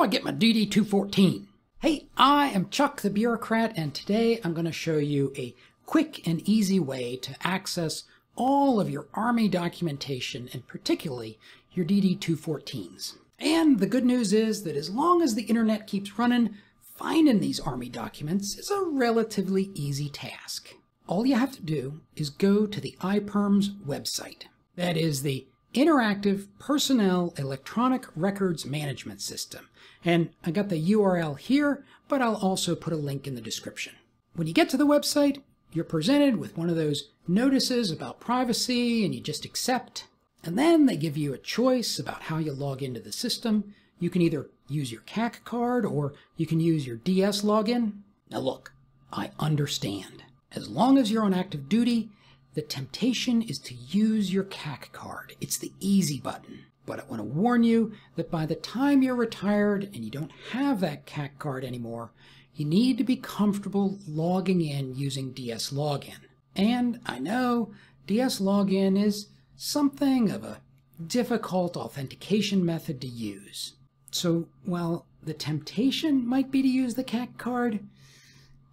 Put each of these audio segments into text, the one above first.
I get my DD-214? Hey, I am Chuck the Bureaucrat, and today I'm going to show you a quick and easy way to access all of your Army documentation, and particularly your DD-214s. And the good news is that as long as the internet keeps running, finding these Army documents is a relatively easy task. All you have to do is go to the IPERM's website. That is the Interactive Personnel Electronic Records Management System. And I got the URL here, but I'll also put a link in the description. When you get to the website, you're presented with one of those notices about privacy, and you just accept. And then they give you a choice about how you log into the system. You can either use your CAC card or you can use your DS login. Now look, I understand. As long as you're on active duty, the temptation is to use your CAC card. It's the easy button. But I want to warn you that by the time you're retired and you don't have that CAC card anymore, you need to be comfortable logging in using DS Login. And I know DS Login is something of a difficult authentication method to use. So while the temptation might be to use the CAC card,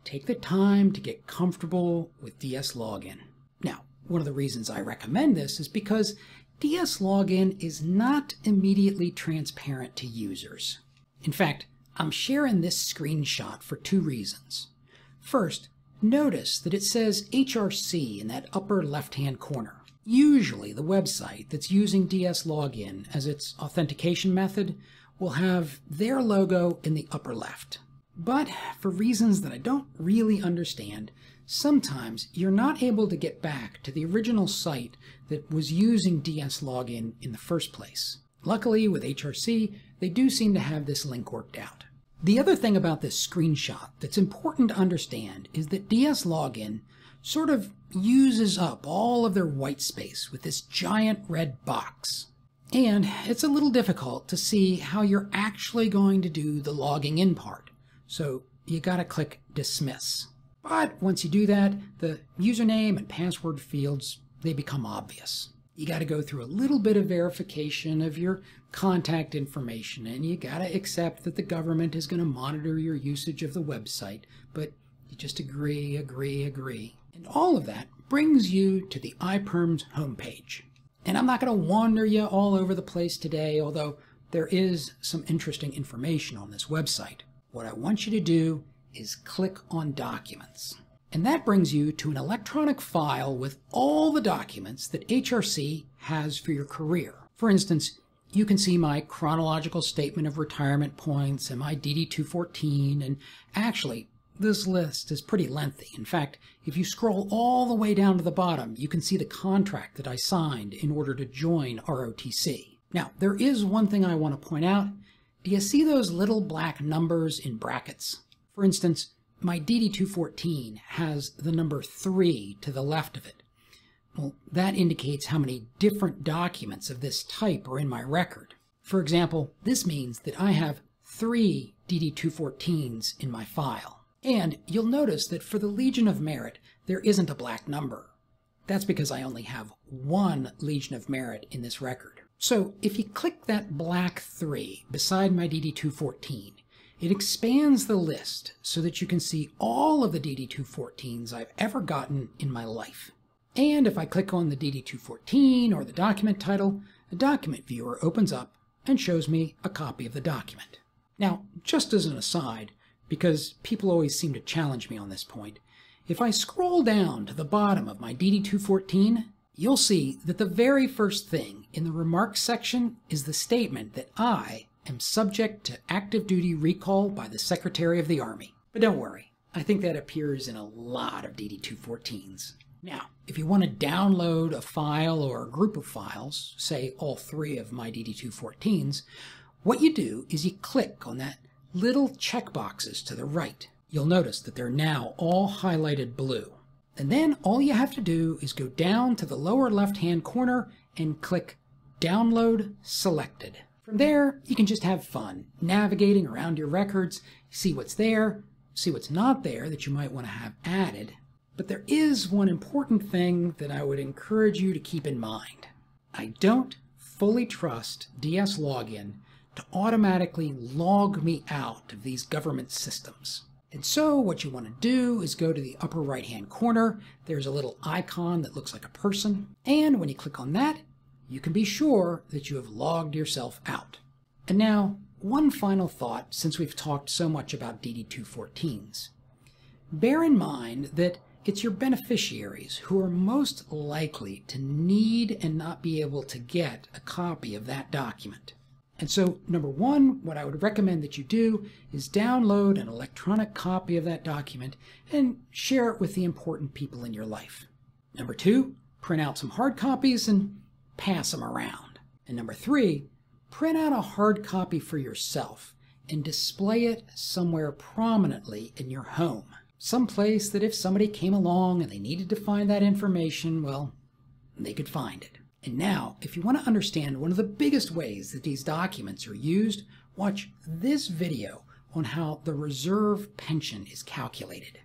take the time to get comfortable with DS Login. Now, one of the reasons I recommend this is because DS Login is not immediately transparent to users. In fact, I'm sharing this screenshot for two reasons. First, notice that it says HRC in that upper left-hand corner. Usually the website that's using DS Login as its authentication method will have their logo in the upper left. But for reasons that I don't really understand, sometimes you're not able to get back to the original site that was using DS Login in the first place. Luckily, with HRC, they do seem to have this link worked out. The other thing about this screenshot that's important to understand is that DS Login sort of uses up all of their white space with this giant red box. And it's a little difficult to see how you're actually going to do the logging in part. So you gotta click Dismiss. But once you do that, the username and password fields, they become obvious. You gotta go through a little bit of verification of your contact information, and you gotta accept that the government is gonna monitor your usage of the website, but you just agree. And all of that brings you to the IPERM's homepage. And I'm not gonna wander you all over the place today, although there is some interesting information on this website. What I want you to do is click on Documents. And that brings you to an electronic file with all the documents that HRC has for your career. For instance, you can see my chronological statement of retirement points and my DD-214, and actually, this list is pretty lengthy. In fact, if you scroll all the way down to the bottom, you can see the contract that I signed in order to join ROTC. Now, there is one thing I want to point out. Do you see those little black numbers in brackets? For instance, my DD-214 has the number 3 to the left of it. Well, that indicates how many different documents of this type are in my record. For example, this means that I have 3 DD-214s in my file. And you'll notice that for the Legion of Merit, there isn't a black number. That's because I only have 1 Legion of Merit in this record. So if you click that black 3 beside my DD-214, it expands the list so that you can see all of the DD-214s I've ever gotten in my life. And if I click on the DD-214 or the document title, the document viewer opens up and shows me a copy of the document. Now, just as an aside, because people always seem to challenge me on this point, if I scroll down to the bottom of my DD-214, you'll see that the very first thing in the remarks section is the statement that I am subject to active duty recall by the Secretary of the Army. But don't worry, I think that appears in a lot of DD-214s. Now, if you want to download a file or a group of files, say all 3 of my DD-214s, what you do is you click on that little checkboxes to the right. You'll notice that they're now all highlighted blue. And then all you have to do is go down to the lower left-hand corner and click Download Selected. From there, you can just have fun navigating around your records, see what's there, see what's not there that you might want to have added. But there is one important thing that I would encourage you to keep in mind. I don't fully trust DS Login to automatically log me out of these government systems. And so what you want to do is go to the upper right-hand corner. There's a little icon that looks like a person. And when you click on that, you can be sure that you have logged yourself out. And now, one final thought since we've talked so much about DD-214s. Bear in mind that it's your beneficiaries who are most likely to need and not be able to get a copy of that document. And so, number one, what I would recommend that you do is download an electronic copy of that document and share it with the important people in your life. Number two, print out some hard copies and pass them around. And number three, print out a hard copy for yourself and display it somewhere prominently in your home. Someplace that if somebody came along and they needed to find that information, well, they could find it. And now, if you want to understand one of the biggest ways that these documents are used, watch this video on how the reserve pension is calculated.